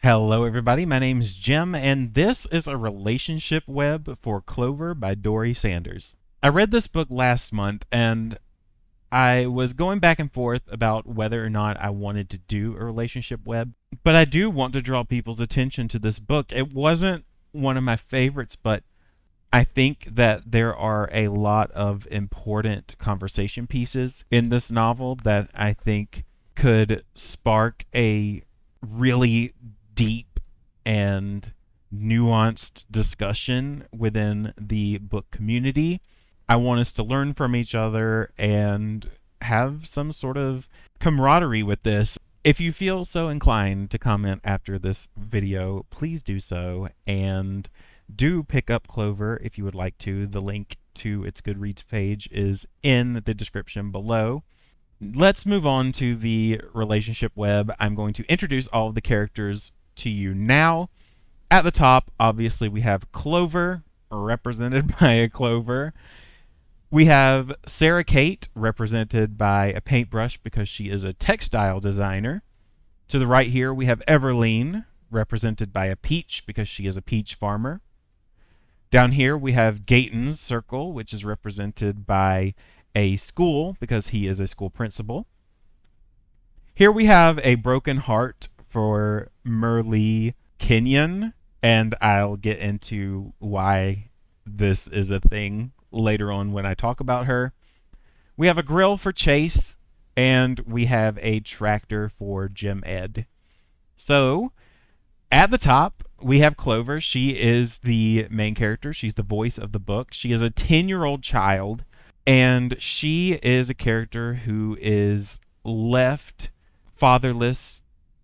Hello, everybody. My name's Jim, and this is a relationship web for Clover by Dori Sanders. I read this book last month, and I was going back and forth about whether or not I wanted to do a relationship web, but I do want to draw people's attention to this book. It wasn't one of my favorites, but I think that there are a lot of important conversation pieces in this novel that I think could spark a really deep and nuanced discussion within the book community. I want us to learn from each other and have some sort of camaraderie with this. If you feel so inclined to comment after this video, please do so, and do pick up Clover if you would like to. The link to its Goodreads page is in the description below. Let's move on to the relationship web. I'm going to introduce all of the characters to you now. At the top, obviously, we have Clover, represented by a clover. We have Sara Kate, represented by a paintbrush because she is a textile designer. To the right here, we have Everleen, represented by a peach because she is a peach farmer. Down here, we have Gaten's circle, which is represented by a school because he is a school principal. Here we have a broken heart for Merlee Kenyon, and I'll get into why this is a thing later on when I talk about her. We have a grill for Chase, and we have a tractor for Jim Ed. So, at the top, we have Clover. She is the main character. She's the voice of the book. She is a 10-year-old child, and she is a character who is left fatherless,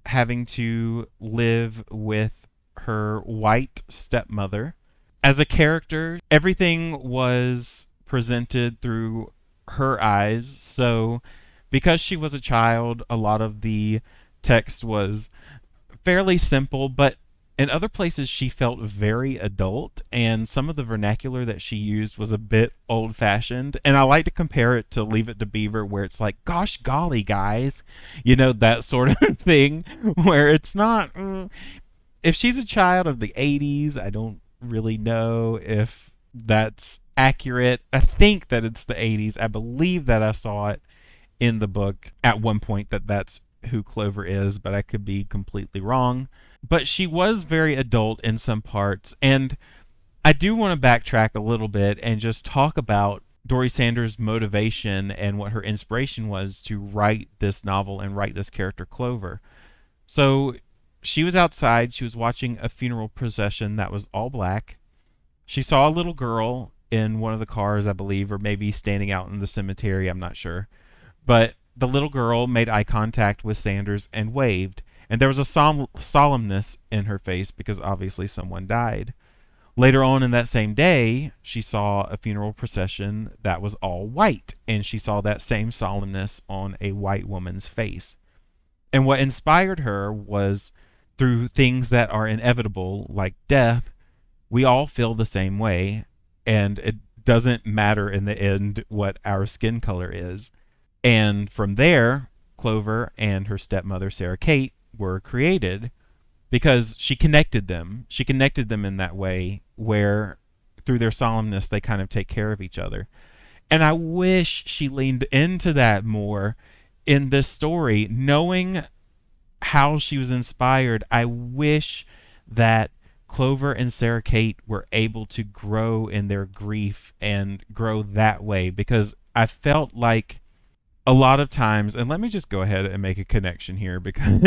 having to live with her white stepmother. As a character, everything was presented through her eyes. So, because she was a child, a lot of the text was fairly simple, but in other places she felt very adult, and some of the vernacular that she used was a bit old-fashioned. And I like to compare it to Leave It to Beaver, where it's like, gosh golly, guys, that sort of thing, where it's not... if she's a child of the 80s, I don't really know if that's accurate. I think that it's the 80s. I believe that I saw it in the book at one point that that's who Clover is, but I could be completely wrong. But she was very adult in some parts, and I do want to backtrack a little bit and just talk about Dori Sanders' motivation and what her inspiration was to write this novel and write this character Clover. So she was outside, she was watching a funeral procession that was all black. She saw a little girl in one of the cars, I believe, or maybe standing out in the cemetery, I'm not sure. But the little girl made eye contact with Sanders and waved. And there was a solemnness in her face because obviously someone died. Later on in that same day, she saw a funeral procession that was all white, and she saw that same solemnness on a white woman's face. And what inspired her was, through things that are inevitable, like death, we all feel the same way, and it doesn't matter in the end what our skin color is. And from there, Clover and her stepmother, Sara Kate, were created because she connected them. She connected them in that way where through their solemnness they kind of take care of each other. And I wish she leaned into that more in this story, knowing how she was inspired. I wish that Clover and Sara Kate were able to grow in their grief and grow that way, because I felt like a lot of times, and let me just go ahead and make a connection here because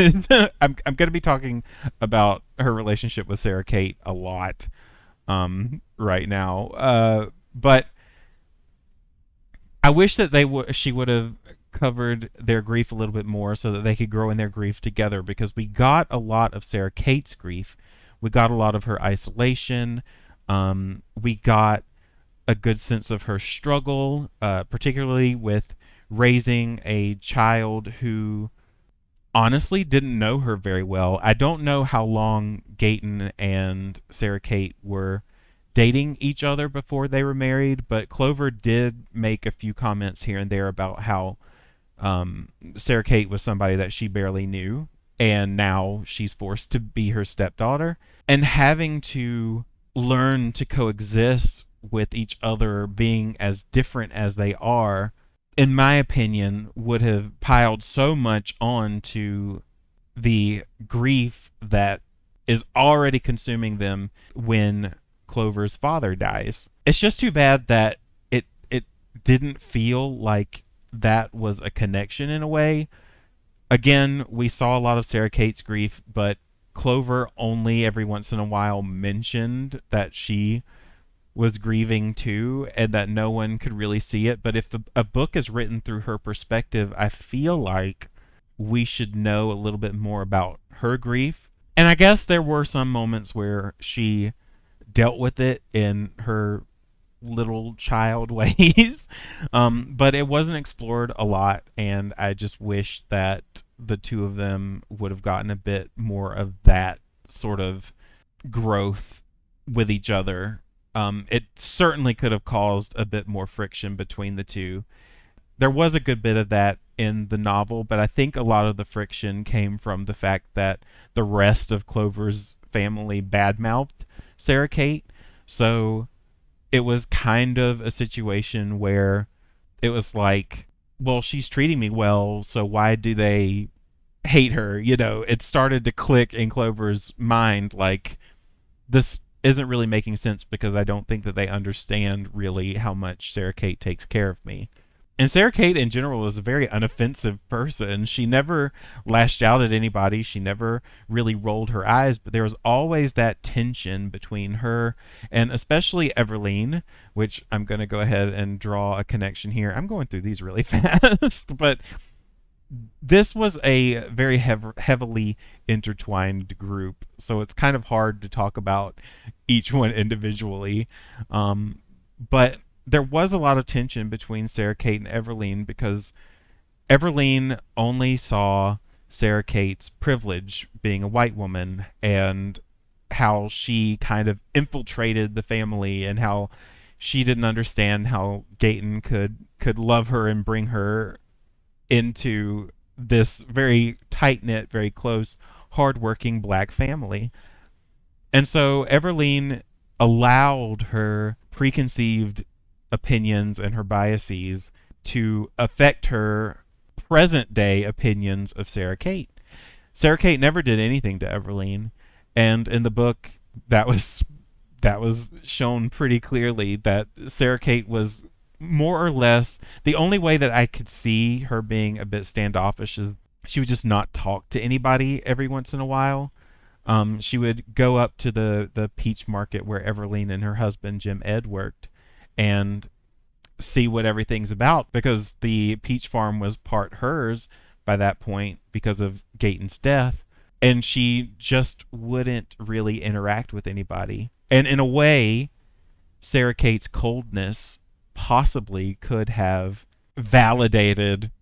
I'm going to be talking about her relationship with Sara Kate a lot right now. But I wish that she would have covered their grief a little bit more so that they could grow in their grief together, because we got a lot of Sara Kate's grief. We got a lot of her isolation. We got a good sense of her struggle, particularly with raising a child who honestly didn't know her very well. I don't know how long Gaten and Sara Kate were dating each other before they were married, but Clover did make a few comments here and there about how Sara Kate was somebody that she barely knew. and now she's forced to be her stepdaughter, and having to learn to coexist with each other being as different as they are, in my opinion, would have piled so much on to the grief that is already consuming them when Clover's father dies. It's just too bad that it didn't feel like that was a connection in a way. Again, we saw a lot of Sara Kate's grief, but Clover only every once in a while mentioned that she was grieving too, and that no one could really see it. But if a book is written through her perspective, I feel like we should know a little bit more about her grief. And I guess there were some moments where she dealt with it in her little child ways, but it wasn't explored a lot, and I just wish that the two of them would have gotten a bit more of that sort of growth with each other. It certainly could have caused a bit more friction between the two. There was a good bit of that in the novel, but I think a lot of the friction came from the fact that the rest of Clover's family badmouthed Sara Kate. So it was kind of a situation where it was like, well, she's treating me well, so why do they hate her? It started to click in Clover's mind, like, this isn't really making sense because I don't think that they understand really how much Sara Kate takes care of me. And Sara Kate in general was a very unoffensive person. She never lashed out at anybody. She never really rolled her eyes, but there was always that tension between her and especially Everleen, which I'm going to go ahead and draw a connection here. I'm going through these really fast, but this was a very heavily intertwined group, so it's kind of hard to talk about each one individually. But there was a lot of tension between Sara Kate and Everleen because Everleen only saw Sara Kate's privilege being a white woman and how she kind of infiltrated the family and how she didn't understand how Gaten could love her and bring her into this very tight-knit, very close, hardworking black family. And so Everleen allowed her preconceived opinions and her biases to affect her present day opinions of Sara Kate. Sara Kate never did anything to Everleen, and in the book that was shown pretty clearly that Sara Kate was more or less, the only way that I could see her being a bit standoffish is she would just not talk to anybody every once in a while. She would go up to the peach market where Everleen and her husband Jim Ed worked and see what everything's about, because the peach farm was part hers by that point because of Gaten's death, and she just wouldn't really interact with anybody. And in a way, Sara Kate's coldness possibly could have validated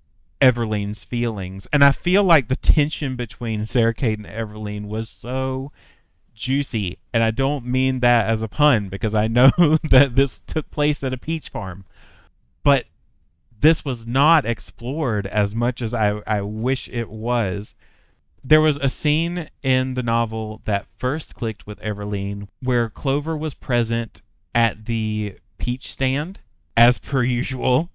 Everleen's feelings. And I feel like the tension between Sara Kate and Everleen was so juicy, and I don't mean that as a pun because I know that this took place at a peach farm, but this was not explored as much as I wish it was. There was a scene in the novel that first clicked with Everleen where Clover was present at the peach stand as per usual.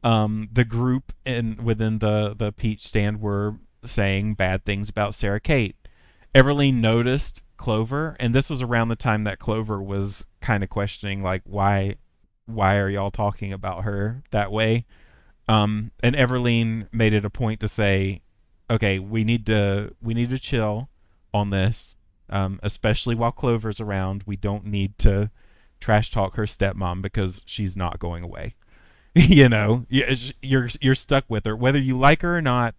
The group within the peach stand were saying bad things about Sara Kate. Everleen noticed Clover, and this was around the time that Clover was kind of questioning, like, why are y'all talking about her that way? And Everleen made it a point to say, okay, we need to chill on this, especially while Clover's around. We don't need to trash talk her stepmom because she's not going away. You're stuck with her, whether you like her or not.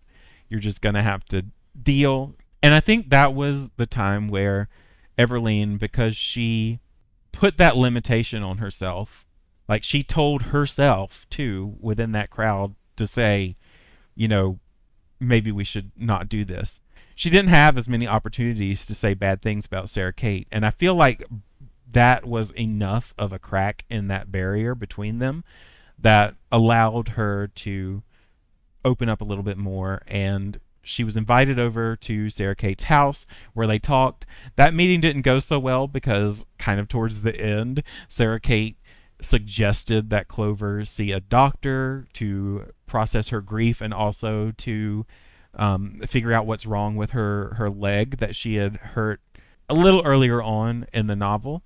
You're just gonna have to deal. And I think that was the time where Everleen, because she put that limitation on herself, like she told herself too within that crowd to say, maybe we should not do this. She didn't have as many opportunities to say bad things about Sara Kate, and I feel like that was enough of a crack in that barrier between them that allowed her to open up a little bit more and she was invited over to Sara Kate's house where they talked. That meeting didn't go so well because kind of towards the end, Sara Kate suggested that Clover see a doctor to process her grief and also to figure out what's wrong with her leg that she had hurt a little earlier on in the novel.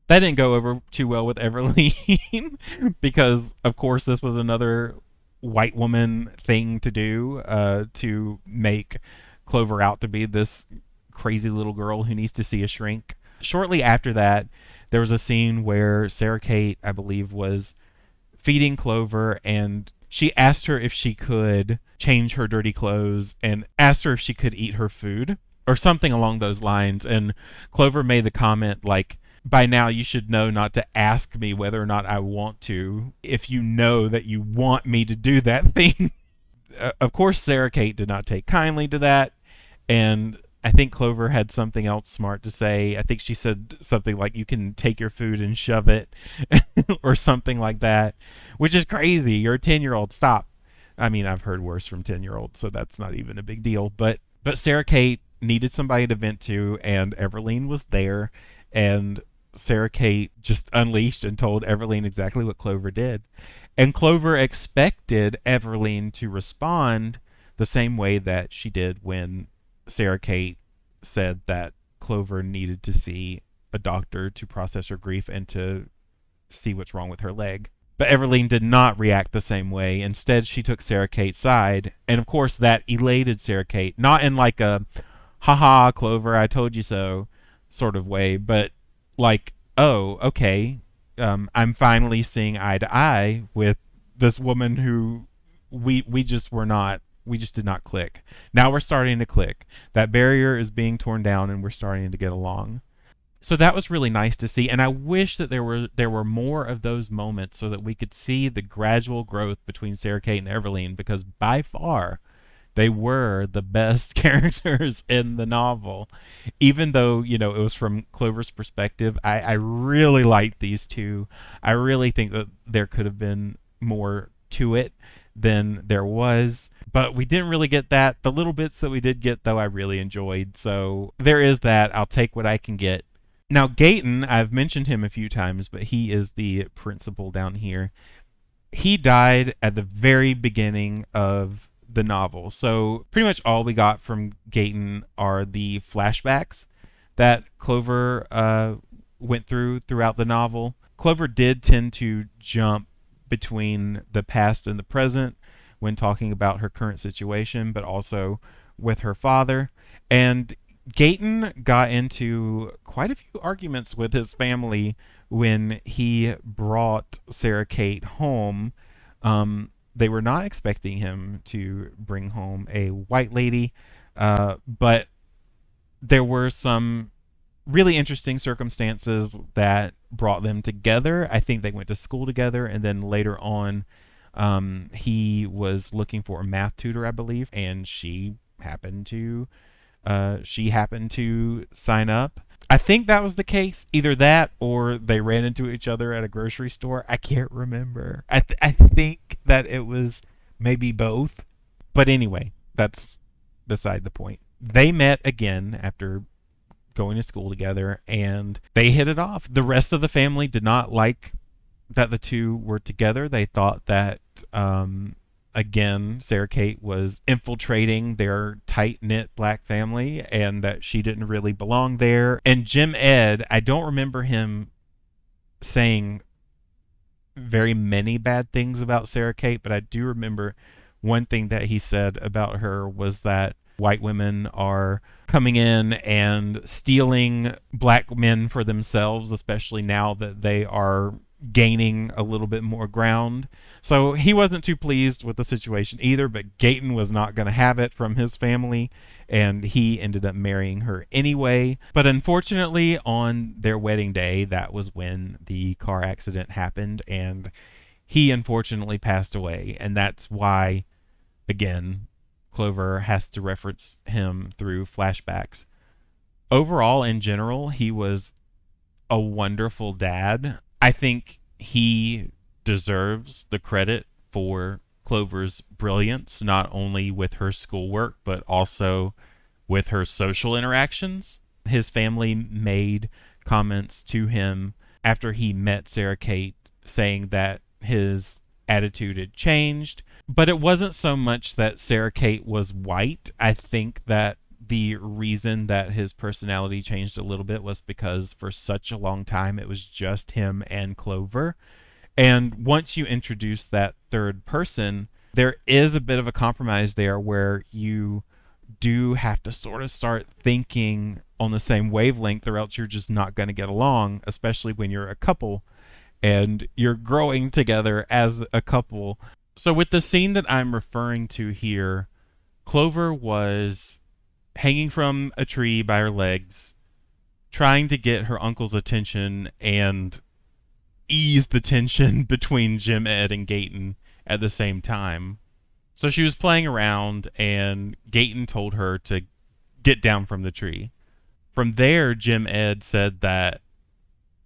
That didn't go over too well with Everleen because, of course, this was another white woman thing to do, to make Clover out to be this crazy little girl who needs to see a shrink. Shortly after that, there was a scene where Sara Kate, I believe, was feeding Clover, and she asked her if she could change her dirty clothes and asked her if she could eat her food or something along those lines. And Clover made the comment like, by now you should know not to ask me whether or not I want to if you know that you want me to do that thing. Of course, Sara Kate did not take kindly to that, and I think Clover had something else smart to say. I think she said something like, you can take your food and shove it or something like that, which is crazy. You're a 10-year-old. Stop. I mean, I've heard worse from 10-year-olds, so that's not even a big deal. But Sara Kate needed somebody to vent to, and Everleen was there, and Sara Kate just unleashed and told Everleen exactly what Clover did. And Clover expected Everleen to respond the same way that she did when Sara Kate said that Clover needed to see a doctor to process her grief and to see what's wrong with her leg. But Everleen did not react the same way. Instead, she took Sara Kate's side. And of course, that elated Sara Kate. Not in like a, haha, Clover, I told you so sort of way, but like, oh, okay, I'm finally seeing eye to eye with this woman who we just did not click. Now we're starting to click. That barrier is being torn down and we're starting to get along. So that was really nice to see, and I wish that there were more of those moments so that we could see the gradual growth between Sara Kate and Everleen, because by far they were the best characters in the novel. Even though, it was from Clover's perspective, I really liked these two. I really think that there could have been more to it than there was, but we didn't really get that. The little bits that we did get, though, I really enjoyed. So there is that. I'll take what I can get. Now, Gaten, I've mentioned him a few times, but he is the principal down here. He died at the very beginning of the novel. So pretty much all we got from Gaten are the flashbacks that Clover went throughout the novel. Clover did tend to jump between the past and the present when talking about her current situation, but also with her father. And Gaten got into quite a few arguments with his family when he brought Sara Kate home. They were not expecting him to bring home a white lady, but there were some really interesting circumstances that brought them together. I think they went to school together, and then later on, he was looking for a math tutor, I believe, and she happened to sign up. I think that was the case. Either that or they ran into each other at a grocery store. I can't remember. I think that it was maybe both. But anyway, that's beside the point. They met again after going to school together, and they hit it off. The rest of the family did not like that the two were together. They thought that, again, Sara Kate was infiltrating their tight-knit black family and that she didn't really belong there. And Jim Ed, I don't remember him saying very many bad things about Sara Kate, but I do remember one thing that he said about her was that white women are coming in and stealing black men for themselves, especially now that they are gaining a little bit more ground. So he wasn't too pleased with the situation either, but Gaten was not going to have it from his family, and he ended up marrying her anyway. But unfortunately, on their wedding day, that was when the car accident happened, and he unfortunately passed away. And that's why, again, Clover has to reference him through flashbacks. Overall, in general, he was a wonderful dad. I think he deserves the credit for Clover's brilliance, not only with her schoolwork, but also with her social interactions. His family made comments to him after he met Sara Kate saying that his attitude had changed. But it wasn't so much that Sara Kate was white. I think that the reason that his personality changed a little bit was because for such a long time it was just him and Clover. And once you introduce that third person, there is a bit of a compromise there where you do have to sort of start thinking on the same wavelength, or else you're just not going to get along, especially when you're a couple and you're growing together as a couple. So, with the scene that I'm referring to here, Clover was hanging from a tree by her legs, trying to get her uncle's attention and ease the tension between Jim, Ed, and Gaten at the same time. So she was playing around, and Gaten told her to get down from the tree. From there, Jim Ed said that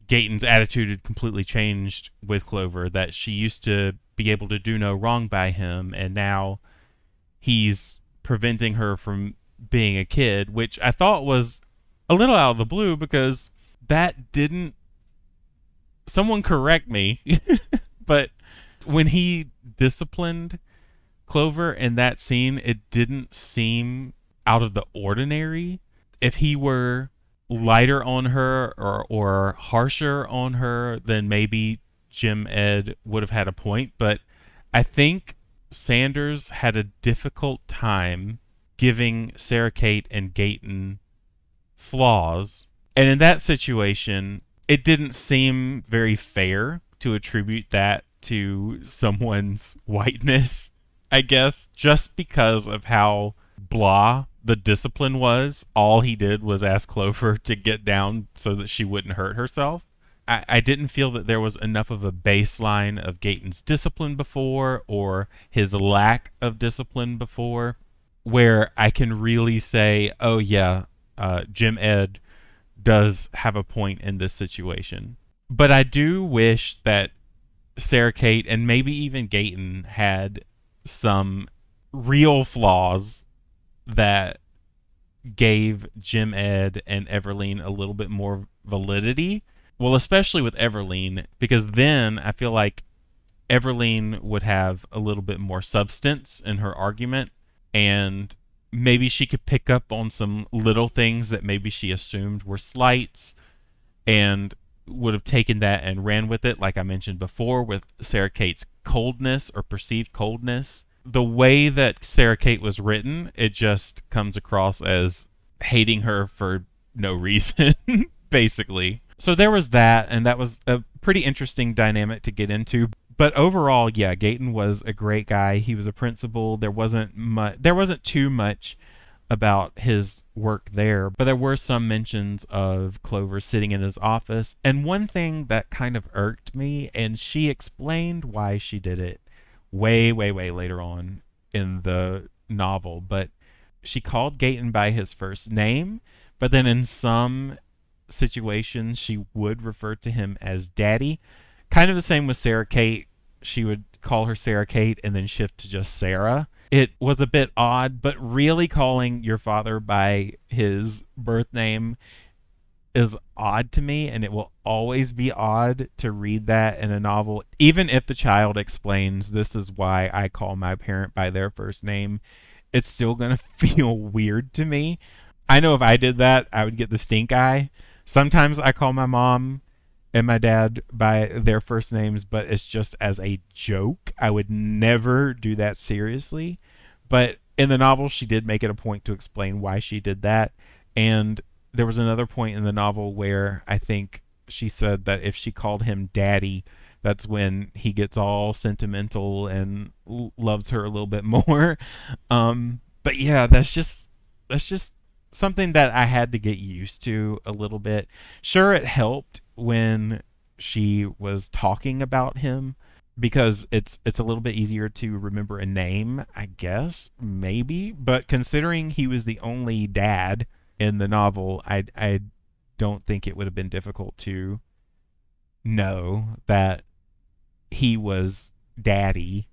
Gaten's attitude had completely changed with Clover, that she used to be able to do no wrong by him, and now he's preventing her from being a kid, which I thought was a little out of the blue because that didn't... Someone correct me, but when he disciplined Clover in that scene, it didn't seem out of the ordinary. If he were lighter on her or harsher on her, then maybe Jim Ed would have had a point. But I think Sanders had a difficult time giving Sara Kate and Gaten flaws. And in that situation, it didn't seem very fair to attribute that to someone's whiteness, I guess, just because of how blah the discipline was. All he did was ask Clover to get down so that she wouldn't hurt herself. I didn't feel that there was enough of a baseline of Gaten's discipline before, or his lack of discipline before, where I can really say, oh yeah, Jim Ed does have a point in this situation. But I do wish that Sara Kate and maybe even Gaten had some real flaws that gave Jim Ed and Everleen a little bit more validity. Well, especially with Everleen, because then I feel like Everleen would have a little bit more substance in her argument, and maybe she could pick up on some little things that maybe she assumed were slights and would have taken that and ran with it, like I mentioned before with Sara Kate's coldness or perceived coldness. The way that Sara Kate was written, it just comes across as hating her for no reason, basically. So there was that, and that was a pretty interesting dynamic to get into. But overall, yeah, Gaten was a great guy. He was a principal. There wasn't too much about his work there, but there were some mentions of Clover sitting in his office. And one thing that kind of irked me, and she explained why she did it way, way, way later on in the novel, but she called Gaten by his first name, but then in some situations she would refer to him as Daddy. Kind of the same with Sara Kate. She would call her Sara Kate and then shift to just Sarah. It was a bit odd, but really calling your father by his birth name is odd to me, and it will always be odd to read that in a novel. Even if the child explains, this is why I call my parent by their first name, it's still going to feel weird to me. I know if I did that, I would get the stink eye. Sometimes I call my mom and my dad by their first names, but it's just as a joke. I would never do that seriously. But in the novel, she did make it a point to explain why she did that. And there was another point in the novel where I think she said that if she called him Daddy, that's when he gets all sentimental and loves her a little bit more. But yeah, that's just something that I had to get used to a little bit. Sure, it helped when she was talking about him, because it's a little bit easier to remember a name, I guess, maybe. But considering he was the only dad in the novel, I don't think it would have been difficult to know that he was Daddy.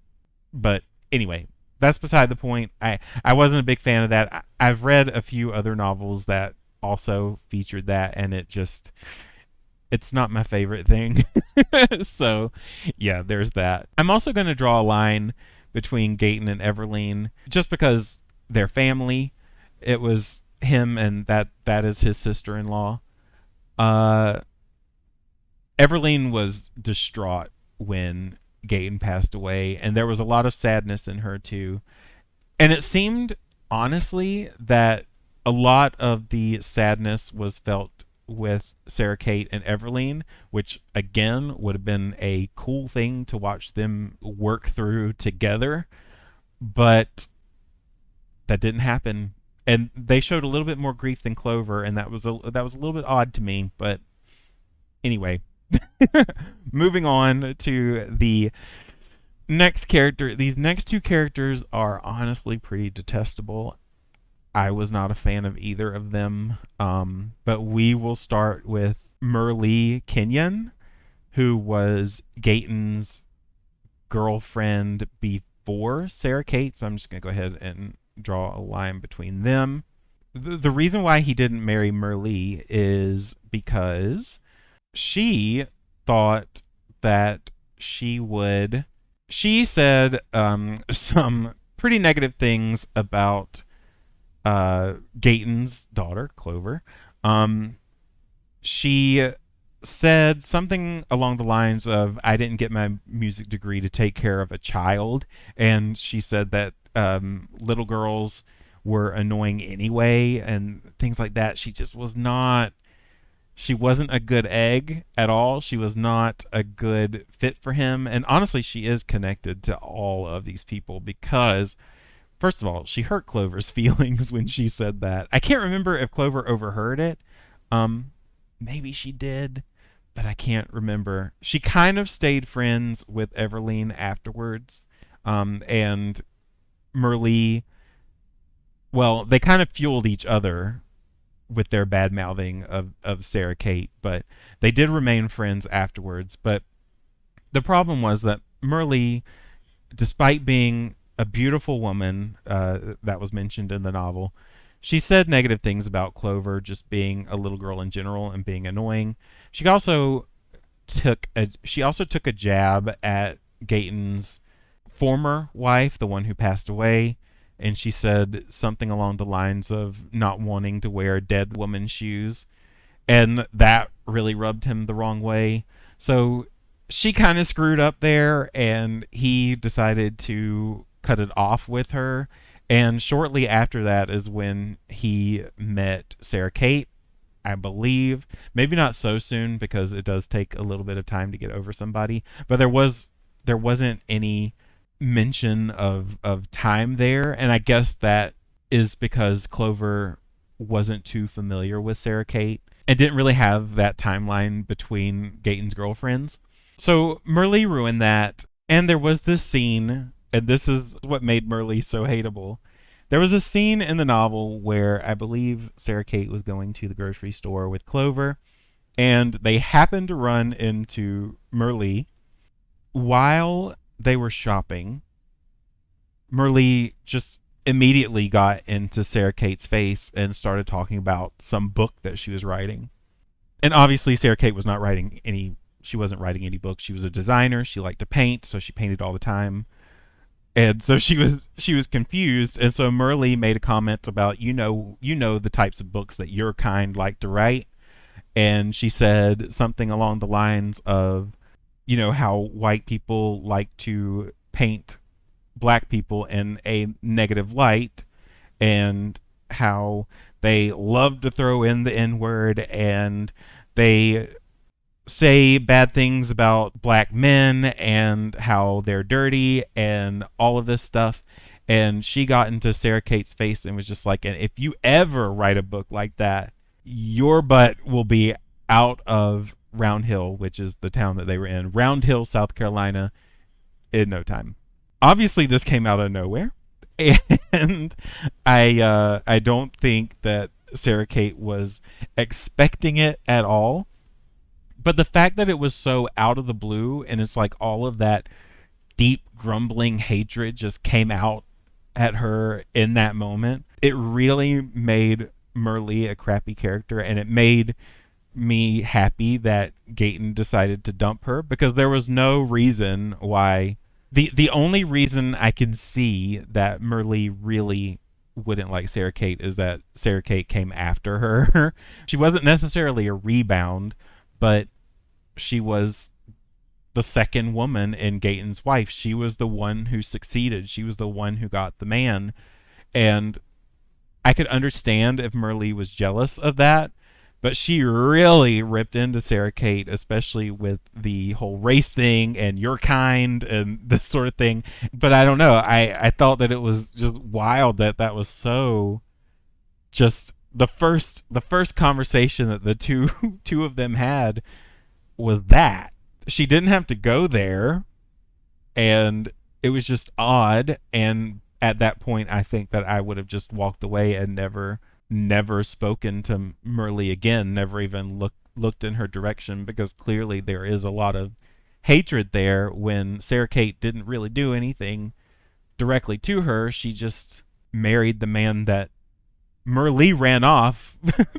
But Anyway, that's beside the point. I wasn't a big fan of that. I've read a few other novels that also featured that, and it's not my favorite thing. So, yeah, there's that. I'm also going to draw a line between Gaten and Everleen just because they're family. It was him, and that is his sister-in-law. Uh, Everleen was distraught when Gaten passed away, and there was a lot of sadness in her too. And it seemed, honestly, that a lot of the sadness was felt with Sara Kate and Everleen, which again would have been a cool thing to watch them work through together, but that didn't happen. And they showed a little bit more grief than Clover, and that was a little bit odd to me. But anyway, moving on to the next character. These next two characters are honestly pretty detestable. I was not a fan of either of them. But we will start with Merlee Kenyon, who was Gaten's girlfriend before Sara Kate. So I'm just going to go ahead and draw a line between them. The reason why he didn't marry Merlee is because she thought that she said some pretty negative things about Gaten's daughter, Clover. She said something along the lines of, I didn't get my music degree to take care of a child. And she said that little girls were annoying anyway and things like that. She wasn't a good egg at all. She was not a good fit for him. And honestly, she is connected to all of these people because, first of all, she hurt Clover's feelings when she said that. I can't remember if Clover overheard it. Maybe she did, but I can't remember. She kind of stayed friends with Everleen afterwards. And Merlee, well, they kind of fueled each other with their bad mouthing of Sara Kate, but they did remain friends afterwards. But the problem was that Merlee, despite being a beautiful woman that was mentioned in the novel, she said negative things about Clover just being a little girl in general and being annoying. She also took a jab at Gaten's former wife, the one who passed away, and she said something along the lines of not wanting to wear dead woman's shoes, and that really rubbed him the wrong way. So she kind of screwed up there, and he decided to cut it off with her. And shortly after that is when he met Sara Kate, I believe. Maybe not so soon because it does take a little bit of time to get over somebody, but there wasn't any mention of time there, and I guess that is because Clover wasn't too familiar with Sara Kate and didn't really have that timeline between Gaten's girlfriends. So Merlee ruined that, and there was this scene, and this is what made Merlee so hateable. There was a scene in the novel where I believe Sara Kate was going to the grocery store with Clover, and they happened to run into Merlee while they were shopping. Merlee just immediately got into Sara Kate's face and started talking about some book that she was writing. And obviously Sara Kate was not writing any she wasn't writing any books. She was a designer. She liked to paint, so she painted all the time. And so she was confused, and so Merlee made a comment about you know the types of books that your kind like to write, and she said something along the lines of how white people like to paint black people in a negative light, and how they love to throw in the N-word, and they say bad things about black men and how they're dirty and all of this stuff. And she got into Sara Kate's face and was just like, and if you ever write a book like that, your butt will be out of Round Hill, which is the town that they were in, Round Hill, South Carolina, in no time. Obviously this came out of nowhere, and I don't think that Sara Kate was expecting it at all. But the fact that it was so out of the blue, and it's like all of that deep grumbling hatred just came out at her in that moment. It really made Merlee a crappy character, and it made me happy that Gaten decided to dump her, because there was no reason why. The only reason I can see that Merlee really wouldn't like Sara Kate is that Sara Kate came after her. She wasn't necessarily a rebound, but she was the second woman in Gaten's wife. She was the one who succeeded. She was the one who got the man. And I could understand if Merlee was jealous of that, but she really ripped into Sara Kate, especially with the whole race thing and your kind and this sort of thing. But I don't know. I thought that it was just wild that that was so just the first conversation that the two of them had was that. She didn't have to go there, and it was just odd. And at that point, I think that I would have just walked away and never spoken to Merlee again, never even looked in her direction, because clearly there is a lot of hatred there when Sara Kate didn't really do anything directly to her. She just married the man that Merlee ran off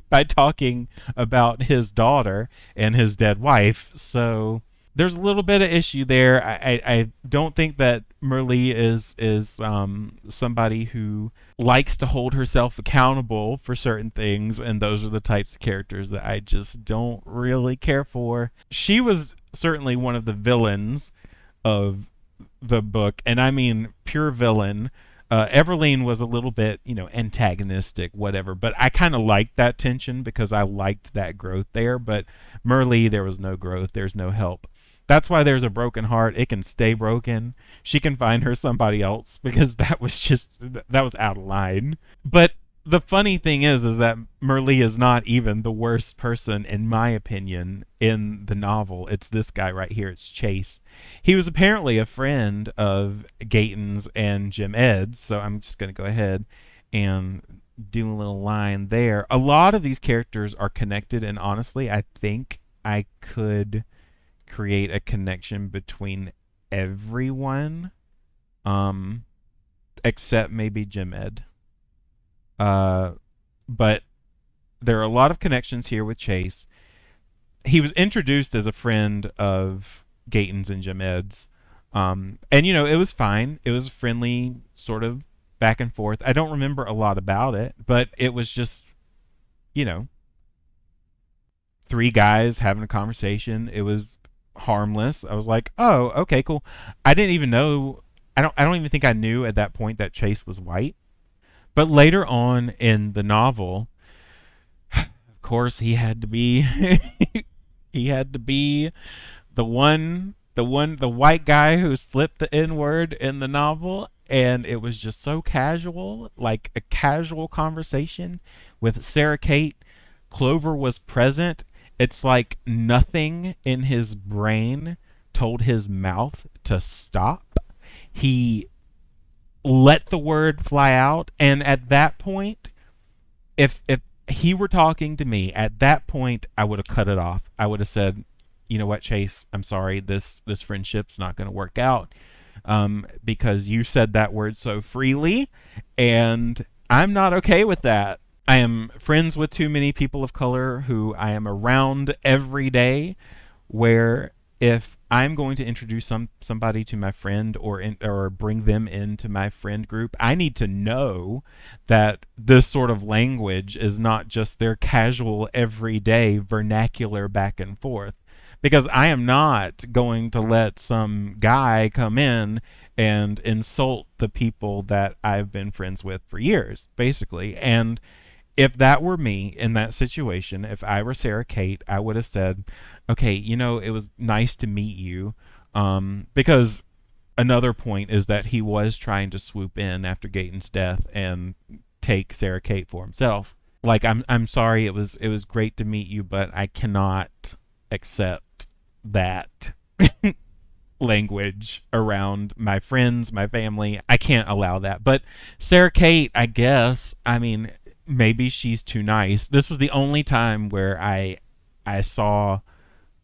by talking about his daughter and his dead wife. So there's a little bit of issue there. I don't think that Merlee is somebody who likes to hold herself accountable for certain things, and those are the types of characters that I just don't really care for. She was certainly one of the villains of the book, and I mean pure villain. Everleen was a little bit, antagonistic, whatever, but I kind of liked that tension because I liked that growth there. But Merlee, there was no growth. There's no help. That's why there's a broken heart. It can stay broken. She can find her somebody else, because that was out of line. But the funny thing is that Merlee is not even the worst person, in my opinion, in the novel. It's this guy right here. It's Chase. He was apparently a friend of Gaten's and Jim Ed's, so I'm just going to go ahead and do a little line there. A lot of these characters are connected, and honestly, I think I could create a connection between everyone, except maybe Jim Ed. But there are a lot of connections here with Chase. He was introduced as a friend of Gaten's and Jim Ed's. And it was fine. It was friendly, sort of back and forth. I don't remember a lot about it, but it was just, three guys having a conversation. It was harmless. I was like, oh, okay, cool. I didn't even know. I don't even think I knew at that point that Chase was white. But later on in the novel, of course, he had to be he had to be the white guy who slipped the N-word in the novel, and it was just so casual, like a casual conversation with Sara Kate. Clover was present. It's like nothing in his brain told his mouth to stop. He let the word fly out, and at that point, if he were talking to me at that point, I would have cut it off. I would have said, you know what, Chase, I'm sorry, this friendship's not going to work out, because you said that word so freely, and I'm not okay with that. I am friends with too many people of color who I am around every day, where if I'm going to introduce somebody to my friend or bring them into my friend group, I need to know that this sort of language is not just their casual, everyday vernacular back and forth. Because I am not going to let some guy come in and insult the people that I've been friends with for years, basically. And if that were me in that situation, if I were Sara Kate, I would have said, okay, it was nice to meet you. Because another point is that he was trying to swoop in after Gaten's death and take Sara Kate for himself. Like, I'm sorry, it was great to meet you, but I cannot accept that language around my friends, my family. I can't allow that. But Sara Kate, I guess, maybe she's too nice. This was the only time where I saw,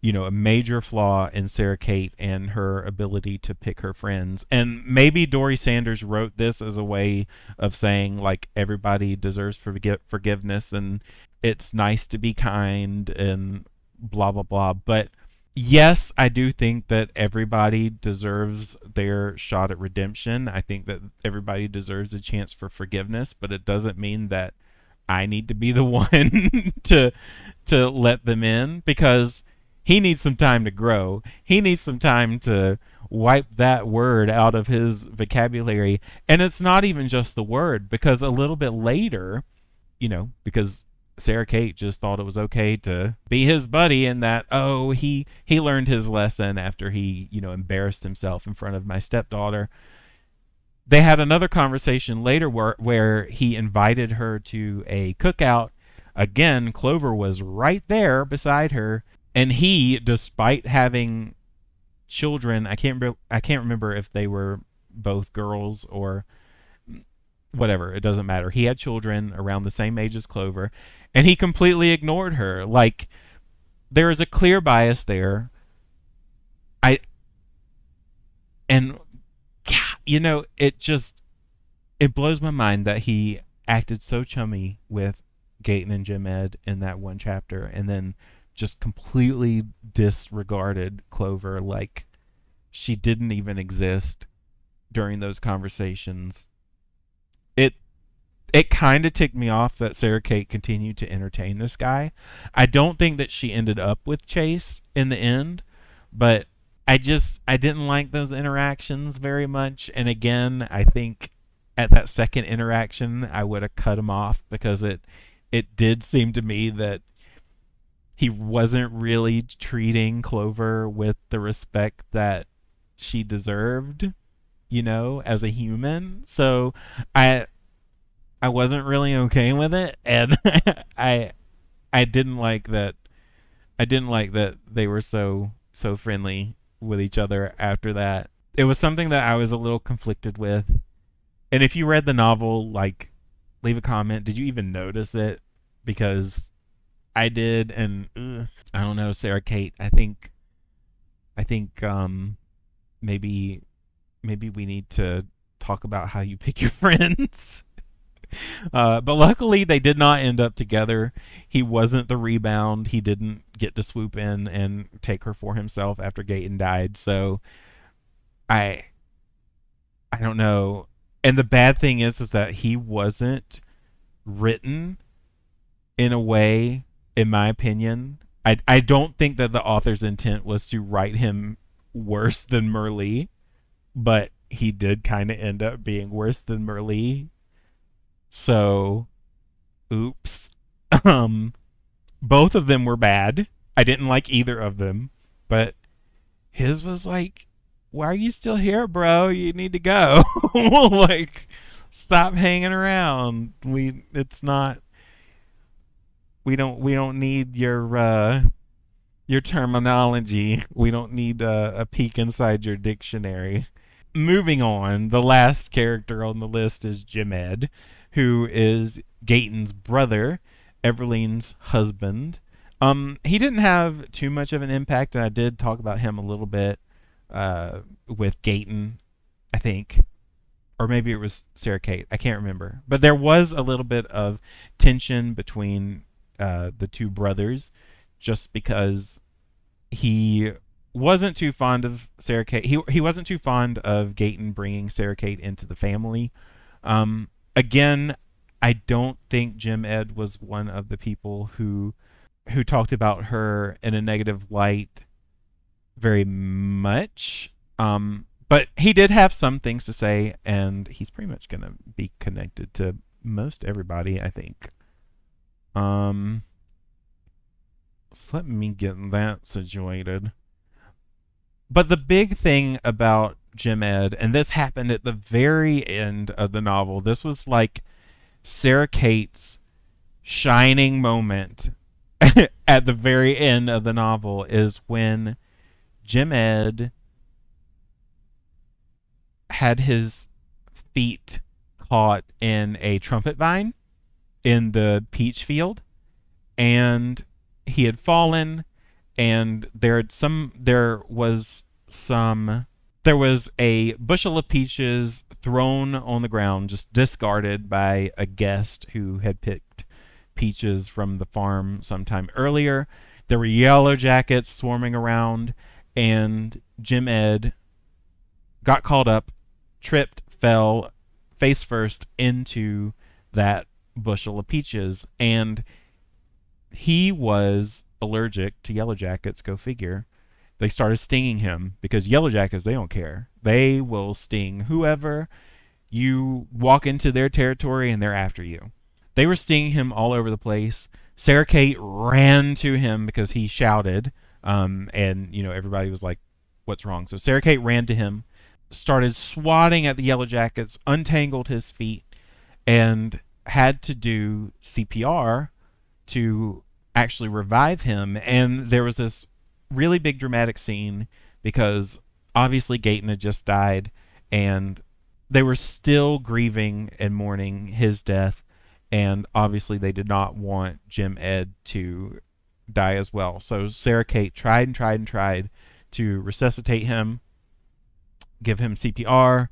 a major flaw in Sara Kate and her ability to pick her friends. And maybe Dori Sanders wrote this as a way of saying, like, everybody deserves forgiveness and it's nice to be kind and blah, blah, blah. But yes, I do think that everybody deserves their shot at redemption. I think that everybody deserves a chance for forgiveness, but it doesn't mean that I need to be the one to let them in, because he needs some time to grow. He needs some time to wipe that word out of his vocabulary. And it's not even just the word, because a little bit later, because Sara Kate just thought it was okay to be his buddy, and that, oh, he learned his lesson after he, embarrassed himself in front of my stepdaughter. They had another conversation later where he invited her to a cookout. Again, Clover was right there beside her, and he, despite having children, I can't remember if they were both girls or whatever, it doesn't matter. He had children around the same age as Clover, and he completely ignored her. Like, there is a clear bias there. And it blows my mind that he acted so chummy with Gaten and Jim Ed in that one chapter, and then just completely disregarded Clover like she didn't even exist during those conversations. It kind of ticked me off that Sara Kate continued to entertain this guy. I don't think that she ended up with Chase in the end, but I didn't like those interactions very much. And again, I think at that second interaction, I would have cut him off, because it did seem to me that he wasn't really treating Clover with the respect that she deserved, as a human. So I wasn't really okay with it, and I didn't like that. I didn't like that they were so friendly with each other after that. It was something that I was a little conflicted with. And if you read the novel, like, leave a comment. Did you even notice it? Because I did, and I don't know, Sara Kate. I think maybe we need to talk about how you pick your friends. But luckily, they did not end up together. He wasn't the rebound. He didn't get to swoop in and take her for himself after Gaten died. So I don't know. And the bad thing is that he wasn't written in a way, in my opinion. I don't think that the author's intent was to write him worse than Merlee, but he did kind of end up being worse than Merlee. So, oops. Both of them were bad. I didn't like either of them, but his was like, why are you still here, bro? You need to go. Like, stop hanging around. We don't need your terminology. We don't need a peek inside your dictionary. Moving on, the last character on the list is Jim Ed, who is Gaten's brother, Everleen's husband. He didn't have too much of an impact, and I did talk about him a little bit with Gaten, I think. Or maybe it was Sara Kate. I can't remember. But there was a little bit of tension between the two brothers, just because he wasn't too fond of Sara Kate. He wasn't too fond of Gaten bringing Sara Kate into the family. Again, I don't think Jim Ed was one of the people who talked about her in a negative light very much. But he did have some things to say, and he's pretty much going to be connected to most everybody, I think. So let me get that situated. But the big thing about Jim Ed, and this happened at the very end of the novel, this was like Sara Kate's shining moment at the very end of the novel, is when Jim Ed had his feet caught in a trumpet vine in the peach field, and he had fallen, and there was a bushel of peaches thrown on the ground, just discarded by a guest who had picked peaches from the farm sometime earlier. There were yellow jackets swarming around, and Jim Ed got caught up, tripped, fell face first into that bushel of peaches, and he was allergic to yellow jackets, go figure. They started stinging him because yellow jackets, they don't care. They will sting whoever. You walk into their territory and they're after you. They were stinging him all over the place. Sara Kate ran to him because he shouted, and everybody was like, "What's wrong?" So Sara Kate ran to him, started swatting at the yellow jackets, untangled his feet, and had to do CPR to actually revive him. And there was this really big dramatic scene because obviously Gaten had just died, and they were still grieving and mourning his death, and obviously they did not want Jim Ed to die as well. So Sara Kate tried and tried and tried to resuscitate him, give him CPR,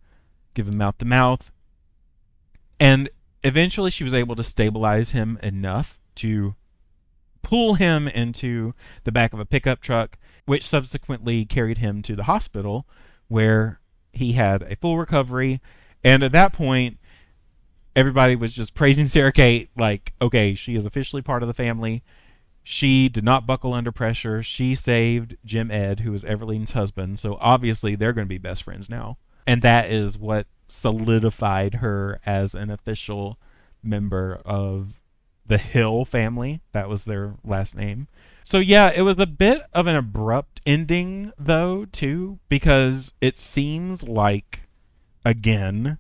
give him mouth to mouth, and eventually she was able to stabilize him enough to pull him into the back of a pickup truck, which subsequently carried him to the hospital where he had a full recovery. And at that point, everybody was just praising Sara Kate, like, okay, she is officially part of the family. She did not buckle under pressure. She saved Jim Ed, who was Everleen's husband. So obviously they're going to be best friends now. And that is what solidified her as an official member of the Hill family. That was their last name. So yeah, it was a bit of an abrupt ending though, too, because it seems like, again,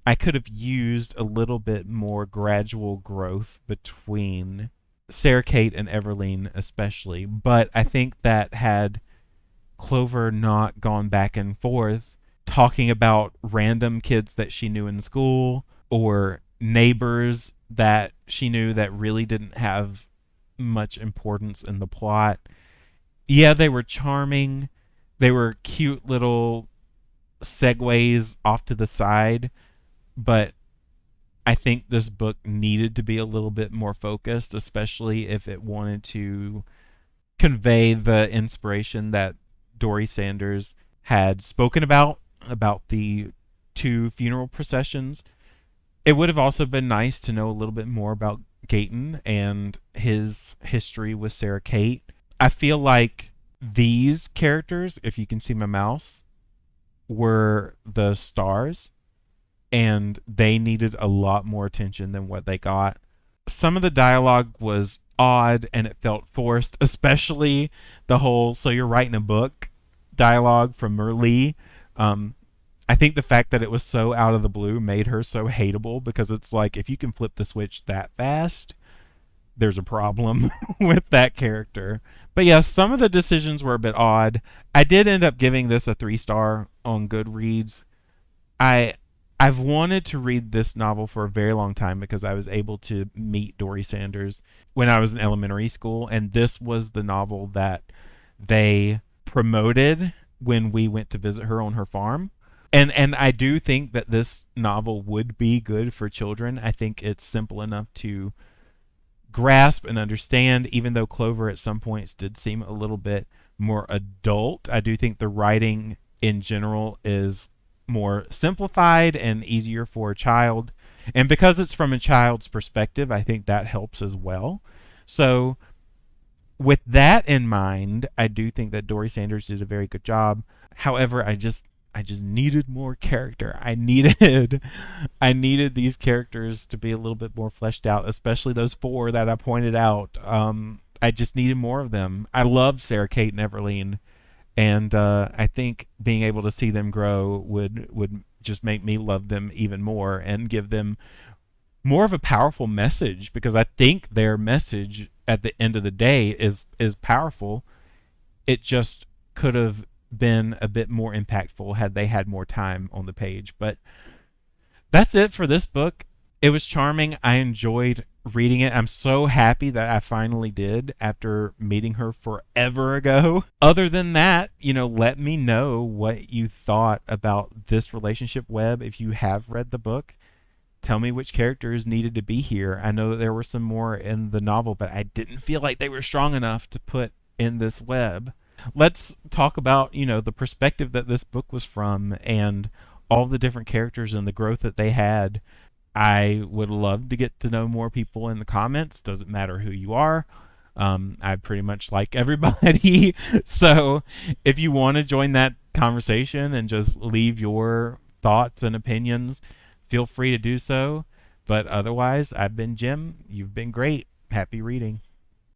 I could have used a little bit more gradual growth between Sara Kate and Everleen especially, but I think that had Clover not gone back and forth talking about random kids that she knew in school or neighbors that she knew that really didn't have much importance in the plot. Yeah, they were charming. They were cute little segues off to the side, but I think this book needed to be a little bit more focused, especially if it wanted to convey the inspiration that Dori Sanders had spoken about the 2 funeral processions. It would have also been nice to know a little bit more about Gaten and his history with Sara Kate. I feel like these characters, if you can see my mouse, were the stars, and they needed a lot more attention than what they got. Some of the dialogue was odd and it felt forced, especially the whole "so you're writing a book" dialogue from Merlee. I think the fact that it was so out of the blue made her so hateable, because it's like, if you can flip the switch that fast, there's a problem with that character. But yeah, some of the decisions were a bit odd. I did end up giving this a 3-star on Goodreads. I've wanted to read this novel for a very long time because I was able to meet Dori Sanders when I was in elementary school, and this was the novel that they promoted when we went to visit her on her farm. And I do think that this novel would be good for children. I think it's simple enough to grasp and understand, even though Clover at some points did seem a little bit more adult. I do think the writing in general is more simplified and easier for a child. And because it's from a child's perspective, I think that helps as well. So with that in mind, I do think that Dori Sanders did a very good job. However, I just needed more character. I needed these characters to be a little bit more fleshed out, especially those 4 that I pointed out. I just needed more of them. I love Sara Kate and Everleen, and I think being able to see them grow would just make me love them even more and give them more of a powerful message, because I think their message at the end of the day is powerful. It just could have been a bit more impactful had they had more time on the page. But that's it for this book. It was charming. I enjoyed reading it. I'm so happy that I finally did after meeting her forever ago. Other than that, let me know what you thought about this relationship web if you have read the book. Tell me which characters needed to be here. I know that there were some more in the novel, but I didn't feel like they were strong enough to put in this web. Let's talk about, the perspective that this book was from and all the different characters and the growth that they had. I would love to get to know more people in the comments. Doesn't matter who you are. I pretty much like everybody. So if you want to join that conversation and just leave your thoughts and opinions, feel free to do so. But otherwise, I've been Jim. You've been great. Happy reading.